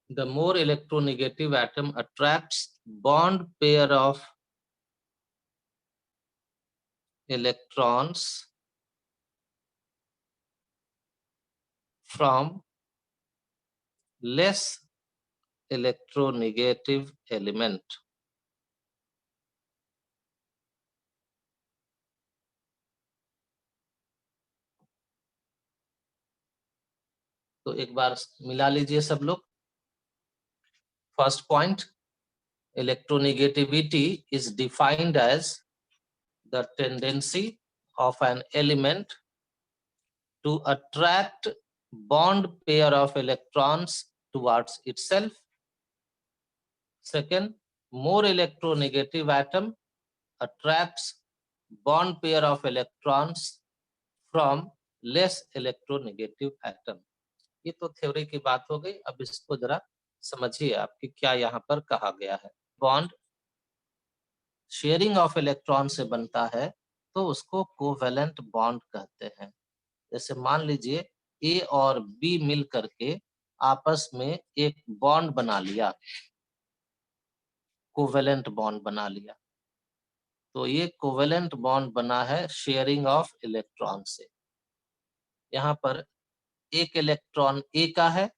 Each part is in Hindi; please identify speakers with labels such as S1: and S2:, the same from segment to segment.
S1: The more electronegative atom attracts bond pair of electrons from less electronegative element. तो एक बार मिला लीजिए सब लोग. First point, electronegativity is defined as the tendency of an element to attract bond pair of electrons towards itself. Second, more electronegative atom attracts bond pair of electrons from less electronegative atom. ये तो थ्योरी की बात हो गई. अब इसको जरा समझिए आपकी क्या यहाँ पर कहा गया है. बॉन्ड शेयरिंग ऑफ इलेक्ट्रॉन से बनता है तो उसको कोवेलेंट बॉन्ड कहते हैं. जैसे मान लीजिए ए और बी मिल करके आपस में एक बॉन्ड बना लिया, कोवेलेंट बॉन्ड बना लिया. तो ये कोवेलेंट बॉन्ड बना है शेयरिंग ऑफ इलेक्ट्रॉन से. यहाँ पर एक इलेक्ट्रॉन ए का है,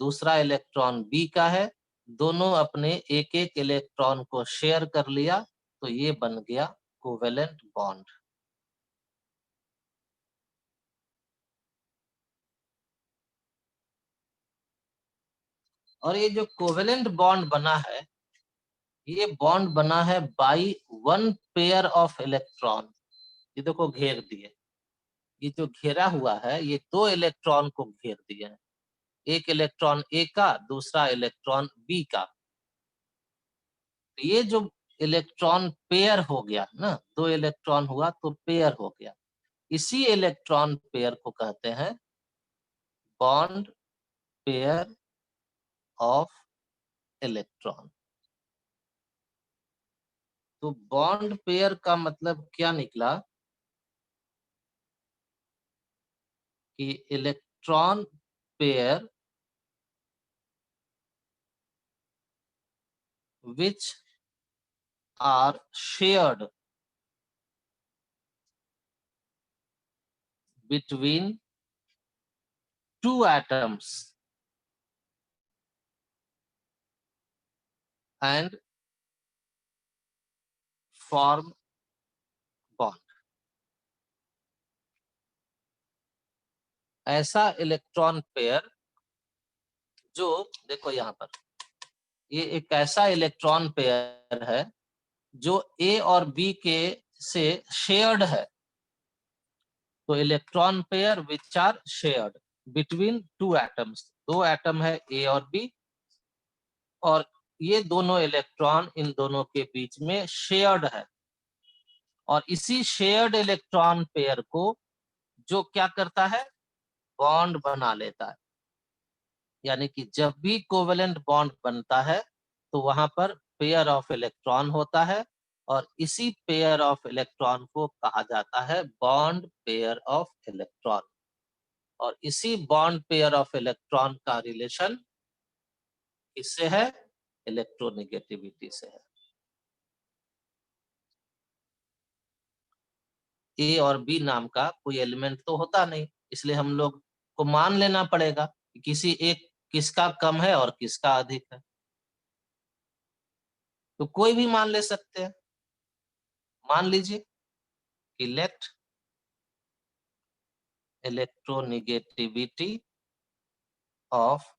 S1: दूसरा इलेक्ट्रॉन बी का है, दोनों अपने एक एक इलेक्ट्रॉन को शेयर कर लिया, तो ये बन गया कोवेलेंट बॉन्ड. और ये जो कोवेलेंट बॉन्ड बना है, ये बॉन्ड बना है by one pair of electron. ये देखो घेर दिए, ये जो घेरा हुआ है ये दो इलेक्ट्रॉन को घेर दिए हैं. एक इलेक्ट्रॉन ए का, दूसरा इलेक्ट्रॉन बी का. ये जो इलेक्ट्रॉन पेयर हो गया ना, दो इलेक्ट्रॉन हुआ तो पेयर हो गया. इसी इलेक्ट्रॉन पेयर को कहते हैं बॉन्ड पेयर ऑफ इलेक्ट्रॉन. तो बॉन्ड पेयर का मतलब क्या निकला कि electron pair which are shared between two atoms and form bond. ऐसा इलेक्ट्रॉन पेयर जो, देखो यहाँ पर ये एक ऐसा इलेक्ट्रॉन पेयर है जो ए और बी के से शेयर्ड है. तो electron pair which are shared between two atoms. दो एटम है ए और बी, और ये दोनों इलेक्ट्रॉन इन दोनों के बीच में शेयर्ड है. और इसी शेयर्ड इलेक्ट्रॉन पेयर को जो क्या करता है, बॉन्ड बना लेता है. यानी कि जब भी कोवेलेंट बॉन्ड बनता है तो वहां पर पेयर ऑफ इलेक्ट्रॉन होता है, और इसी पेयर ऑफ इलेक्ट्रॉन को कहा जाता है बॉन्ड पेयर ऑफ इलेक्ट्रॉन. और इसी बॉन्ड पेयर ऑफ इलेक्ट्रॉन का रिलेशन किससे है, इलेक्ट्रोनेगेटिविटी से है. ए और बी नाम का कोई एलिमेंट तो होता नहीं, इसलिए हम लोग को मान लेना पड़ेगा कि किसी एक किसका कम है और किसका अधिक है. तो कोई भी मान ले सकते हैं. मान लीजिए कि let electronegativity of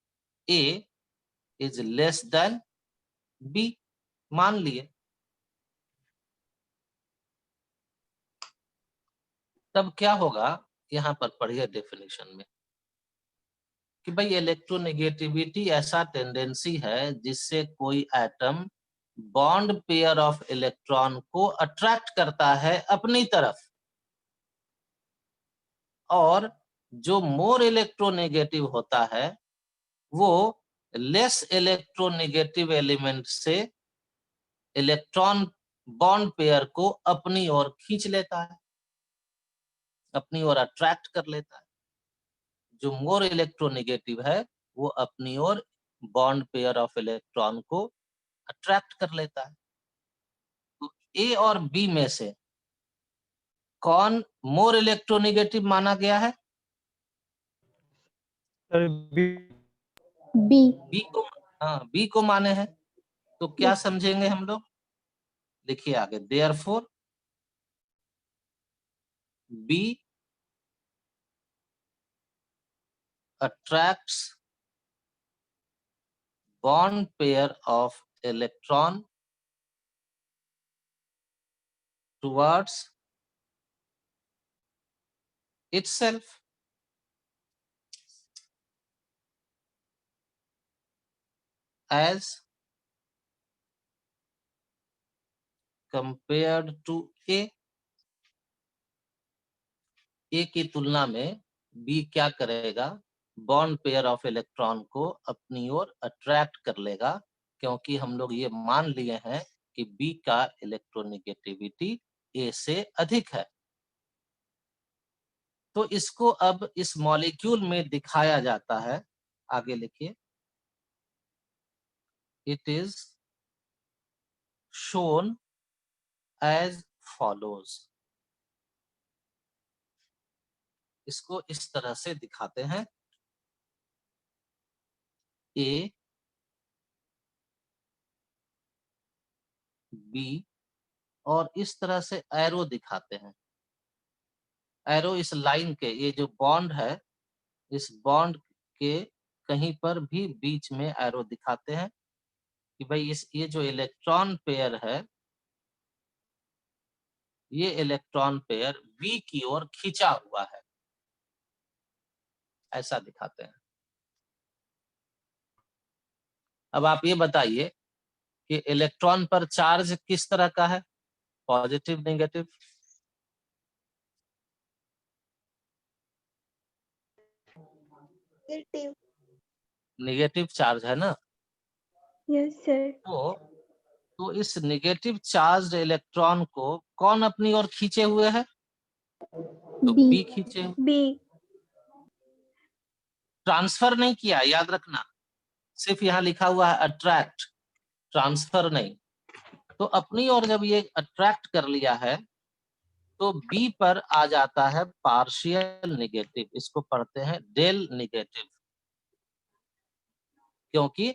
S1: A is less than B. मान लिए, तब क्या होगा, यहां पर पढ़िए डेफिनेशन में कि भाई इलेक्ट्रोनेगेटिविटी ऐसा टेंडेंसी है जिससे कोई atom bond pair of electron को अट्रैक्ट करता है अपनी तरफ, और जो मोर इलेक्ट्रोनेगेटिव होता है वो लेस इलेक्ट्रोनेगेटिव एलिमेंट से इलेक्ट्रॉन बॉन्ड पेयर को अपनी ओर खींच लेता है, अपनी ओर अट्रैक्ट कर लेता है. जो मोर इलेक्ट्रोनेगेटिव है वो अपनी ओर बॉन्ड पेयर ऑफ इलेक्ट्रॉन को अट्रैक्ट कर लेता है। तो ए और बी में से कौन मोर इलेक्ट्रोनेगेटिव माना गया है?
S2: Sir B.
S1: बी को, हाँ बी को माने हैं। तो क्या समझेंगे हम लोग? देखिए आगे, therefore B attracts bond pair of electron towards itself as compared to A। A की तुलना में B क्या करेगा? बॉन्ड पेयर ऑफ इलेक्ट्रॉन को अपनी ओर अट्रैक्ट कर लेगा, क्योंकि हम लोग ये मान लिए हैं कि B का इलेक्ट्रोनेगेटिविटी A से अधिक है। तो इसको अब इस मॉलिक्यूल में दिखाया जाता है। आगे लिखिए, it is shown as follows. इसको इस तरह से दिखाते हैं, ए बी, और इस तरह से एरो दिखाते हैं। एरो इस लाइन के, ये जो बॉन्ड है, इस बॉन्ड के कहीं पर भी बीच में एरो दिखाते हैं कि भाई ये जो इलेक्ट्रॉन पेयर है, ये इलेक्ट्रॉन पेयर बी की ओर खींचा हुआ है, ऐसा दिखाते हैं। अब आप ये बताइए कि इलेक्ट्रॉन पर चार्ज किस तरह का है, पॉजिटिव नेगेटिव? नेगेटिव चार्ज है ना।
S3: Yes sir.
S1: तो इस नेगेटिव चार्ज इलेक्ट्रॉन को कौन अपनी ओर खींचे हुए है? तो बी खींचे।
S3: बी
S1: ट्रांसफर नहीं किया, याद रखना, सिर्फ यहाँ लिखा हुआ है अट्रैक्ट, ट्रांसफर नहीं। तो अपनी ओर जब ये अट्रैक्ट कर लिया है तो बी पर आ जाता है पार्शियल नेगेटिव। इसको पढ़ते हैं डेल नेगेटिव, क्योंकि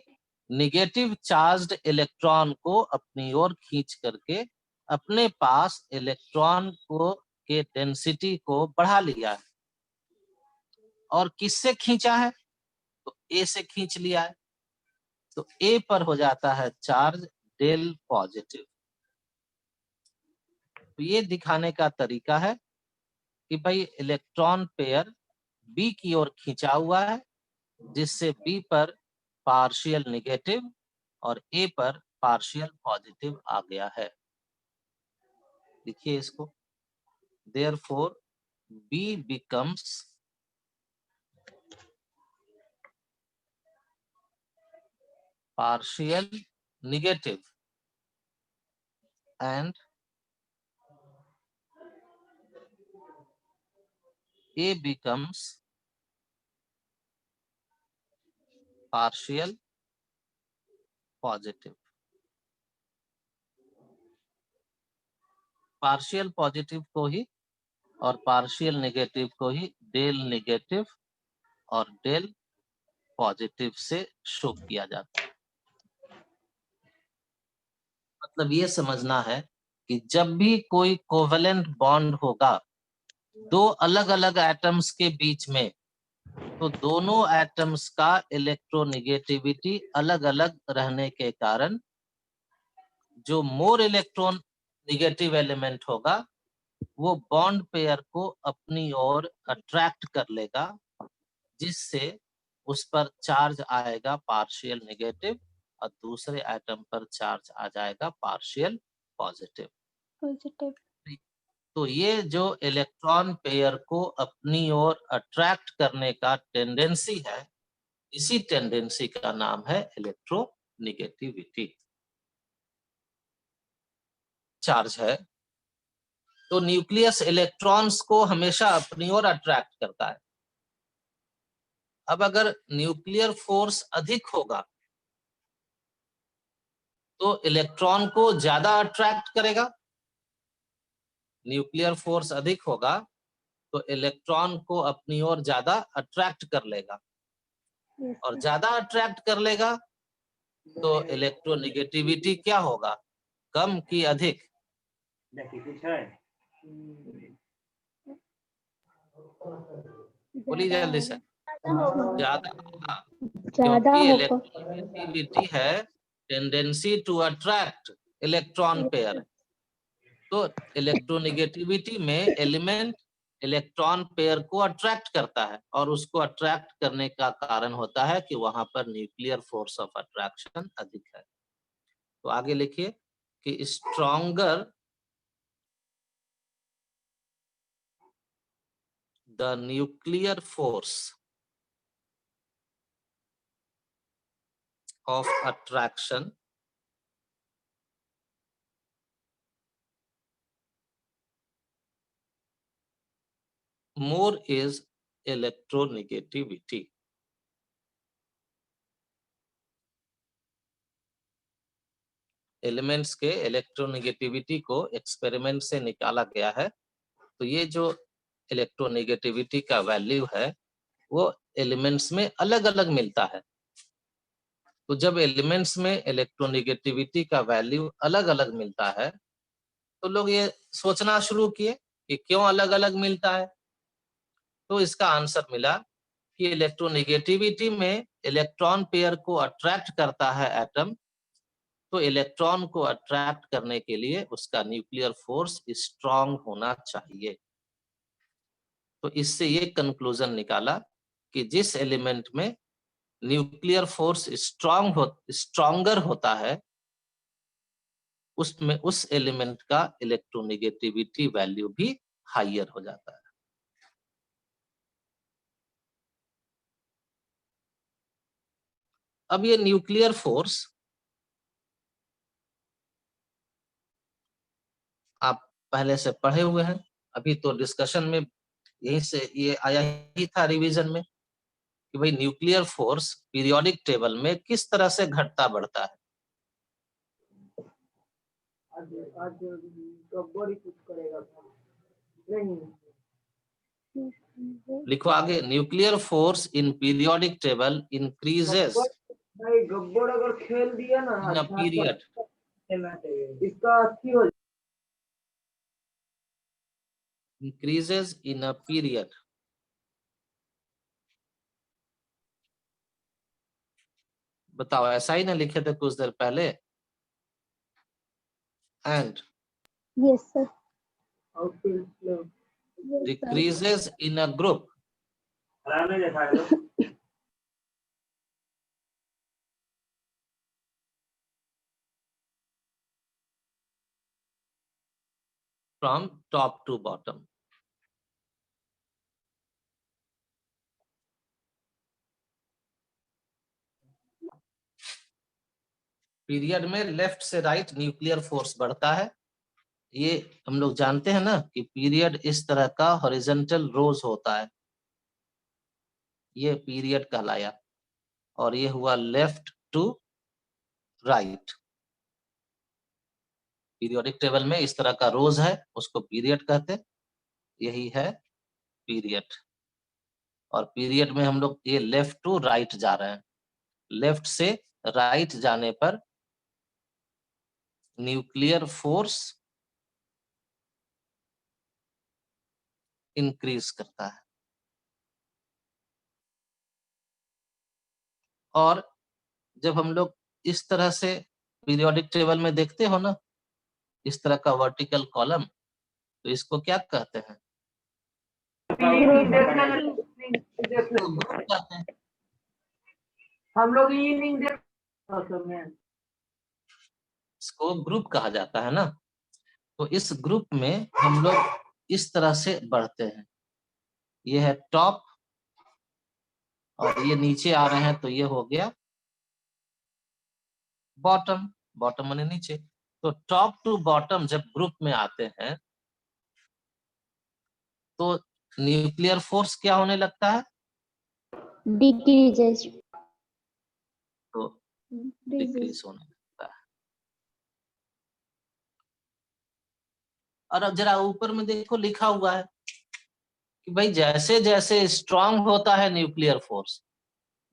S1: नेगेटिव चार्ज्ड इलेक्ट्रॉन को अपनी ओर खींच करके अपने पास इलेक्ट्रॉन को के डेंसिटी को बढ़ा लिया है। और किससे खींचा है? तो ए से खींच लिया है। तो ए पर हो जाता है चार्ज डेल पॉजिटिव। तो ये दिखाने का तरीका है कि भाई इलेक्ट्रॉन पेयर बी की ओर खींचा हुआ है, जिससे बी पर पार्शियल नेगेटिव और ए पर पार्शियल पॉजिटिव आ गया है। देखिए इसको, therefore B becomes partial negative and A becomes partial positive। Partial positive को ही और पार्शियल नेगेटिव को ही डेल नेगेटिव और डेल पॉजिटिव से शो किया जाता है। मतलब ये समझना है कि जब भी कोई कोवेलेंट बॉन्ड होगा दो अलग अलग एटम्स के बीच में, तो दोनों एटम्स का इलेक्ट्रोनेगेटिविटी अलग अलग रहने के कारण जो मोर इलेक्ट्रॉन नेगेटिव एलिमेंट होगा वो बॉन्ड पेयर को अपनी ओर अट्रैक्ट कर लेगा, जिससे उस पर चार्ज आएगा पार्शियल नेगेटिव और दूसरे एटम पर चार्ज आ जाएगा पार्शियल पॉजिटिव। तो ये जो इलेक्ट्रॉन पेयर को अपनी ओर अट्रैक्ट करने का टेंडेंसी है, इसी टेंडेंसी का नाम है इलेक्ट्रोनेगेटिविटी। चार्ज है तो न्यूक्लियस इलेक्ट्रॉन्स को हमेशा अपनी ओर अट्रैक्ट करता है। अब अगर न्यूक्लियर फोर्स अधिक होगा तो इलेक्ट्रॉन को ज्यादा अट्रैक्ट करेगा, न्यूक्लियर फोर्स अधिक होगा तो इलेक्ट्रॉन को अपनी ओर ज्यादा अट्रैक्ट कर लेगा,
S3: Yes,
S1: और
S3: sir.
S1: ज्यादा अट्रैक्ट कर लेगा तो इलेक्ट्रोनेगेटिविटी क्या होगा, कम की अधिक? बोलिए जल्दी से। ज्यादा होगा,
S3: ज्यादा
S1: क्योंकि
S3: होगा.
S1: इलेक्ट्रोनेगेटिविटी है tendency to attract electron pair. तो इलेक्ट्रोनेगेटिविटी में एलिमेंट इलेक्ट्रॉन पेयर को अट्रैक्ट करता है, और उसको अट्रैक्ट करने का कारण होता है कि वहां पर न्यूक्लियर फोर्स ऑफ अट्रैक्शन अधिक है। तो आगे लिखिए कि stronger the nuclear force of attraction more is electronegativity। Elements के इलेक्ट्रोनेगेटिविटी को एक्सपेरिमेंट से निकाला गया है। तो ये जो इलेक्ट्रोनेगेटिविटी का वैल्यू है वो एलिमेंट्स में अलग अलग मिलता है। तो जब एलिमेंट्स में इलेक्ट्रोनेगेटिविटी का वैल्यू अलग अलग मिलता है तो लोग ये सोचना शुरू किए कि क्यों अलग अलग मिलता है। तो इसका आंसर मिला कि इलेक्ट्रोनेगेटिविटी में इलेक्ट्रॉन पेयर को अट्रैक्ट करता है एटम, तो इलेक्ट्रॉन को अट्रैक्ट करने के लिए उसका न्यूक्लियर फोर्स स्ट्रांग होना चाहिए। तो इससे ये कंक्लूजन निकाला कि जिस एलिमेंट में न्यूक्लियर फोर्स स्ट्रांगर होता है उसमें उस एलिमेंट का इलेक्ट्रोनेगेटिविटी वैल्यू भी हायर हो जाता है। अब ये न्यूक्लियर फोर्स आप पहले से पढ़े हुए हैं, अभी तो डिस्कशन में यही से ये आया ही था रिवीजन में कि भाई न्यूक्लियर फोर्स पीरियोडिक टेबल में किस तरह से घटता बढ़ता है। लिखो आगे, nuclear force in periodic table increases
S2: भाई गब्बर अगर खेल दिया ना
S1: इन अ पीरियड,
S2: इसका अच्छी हो
S1: increases in a period बताओ, ऐसा ही ना लिखे थे कुछ देर पहले। And
S3: Yes, sir.
S2: Outfield
S3: Yes, sir.
S1: decreases in a group from top to bottom। Period में लेफ्ट से राइट न्यूक्लियर फोर्स बढ़ता है। ये हम लोग जानते हैं ना कि पीरियड इस तरह का हॉरिजॉन्टल रोज होता है, ये पीरियड कहलाया, और ये हुआ left to right. Periodic table में इस तरह का रोज है, उसको पीरियड कहते, यही है पीरियड। और पीरियड में हम लोग ये लेफ्ट टू राइट जा रहे हैं, लेफ्ट से राइट जाने पर न्यूक्लियर फोर्स इंक्रीज करता है। और जब हम लोग इस तरह से पीरियोडिक टेबल में देखते हो ना, इस तरह का वर्टिकल कॉलम, तो इसको क्या कहते हैं? इसको ग्रुप कहते हैं।
S2: हम लोग इवनिंग देख
S1: इसको ग्रुप कहा जाता है ना। तो इस ग्रुप में हम लोग इस तरह से बढ़ते हैं, ये है टॉप और ये नीचे आ रहे हैं, तो ये हो गया बॉटम। बॉटम माने नीचे। तो टॉप टू बॉटम जब ग्रुप में आते हैं तो न्यूक्लियर फोर्स क्या होने लगता है?
S3: Decreases.
S1: तो डिक्रीज होने लगता है। और अब जरा ऊपर में देखो लिखा हुआ है कि भाई जैसे जैसे स्ट्रांग होता है न्यूक्लियर फोर्स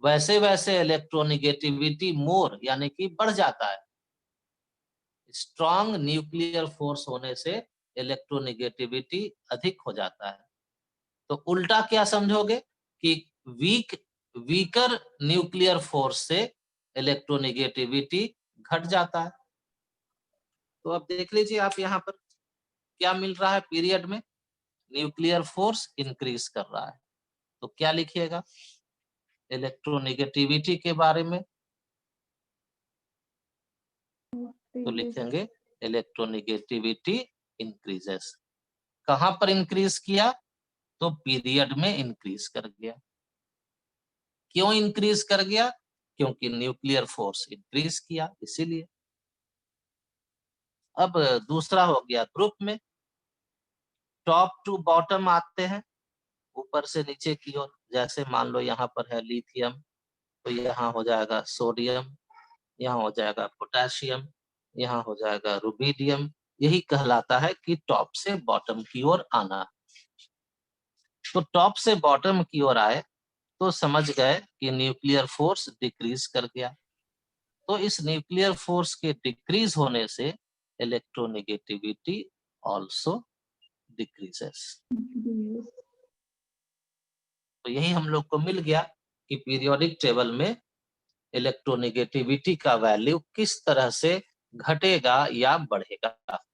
S1: वैसे वैसे इलेक्ट्रोनिगेटिविटी मोर यानी कि बढ़ जाता है। स्ट्रांग न्यूक्लियर फोर्स होने से इलेक्ट्रोनिगेटिविटी अधिक हो जाता है। तो उल्टा क्या समझोगे कि वीकर न्यूक्लियर फोर्स से इलेक्ट्रोनिगेटिविटी घट जाता है। तो अब देख लीजिए आप यहाँ पर क्या मिल रहा है पीरियड में, न्यूक्लियर फोर्स इंक्रीज कर रहा है। तो क्या लिखिएगा इलेक्ट्रोनिगेटिविटी के बारे में, तो लिखेंगे इलेक्ट्रोनिगेटिविटी इंक्रीजेस। कहां पर इंक्रीज किया, तो पीरियड में इंक्रीज कर गया। क्यों इंक्रीज कर गया, क्योंकि न्यूक्लियर फोर्स इंक्रीज किया इसीलिए। अब दूसरा हो गया ग्रुप में, टॉप टू बॉटम आते हैं, ऊपर से नीचे की ओर। जैसे मान लो यहाँ पर है लिथियम, तो यहाँ हो जाएगा सोडियम, यहाँ हो जाएगा पोटेशियम, यहाँ हो जाएगा रुबिडियम। यही कहलाता है कि टॉप से बॉटम की ओर आना। तो टॉप से बॉटम की ओर आए तो समझ गए कि न्यूक्लियर फोर्स डिक्रीज कर गया। तो इस न्यूक्लियर फोर्स के डिक्रीज होने से इलेक्ट्रोनेगेटिविटी आल्सो डिक्रीजेस। तो यही हम लोग को मिल गया कि पीरियोडिक टेबल में इलेक्ट्रोनेगेटिविटी का वैल्यू किस तरह से घटेगा या बढ़ेगा।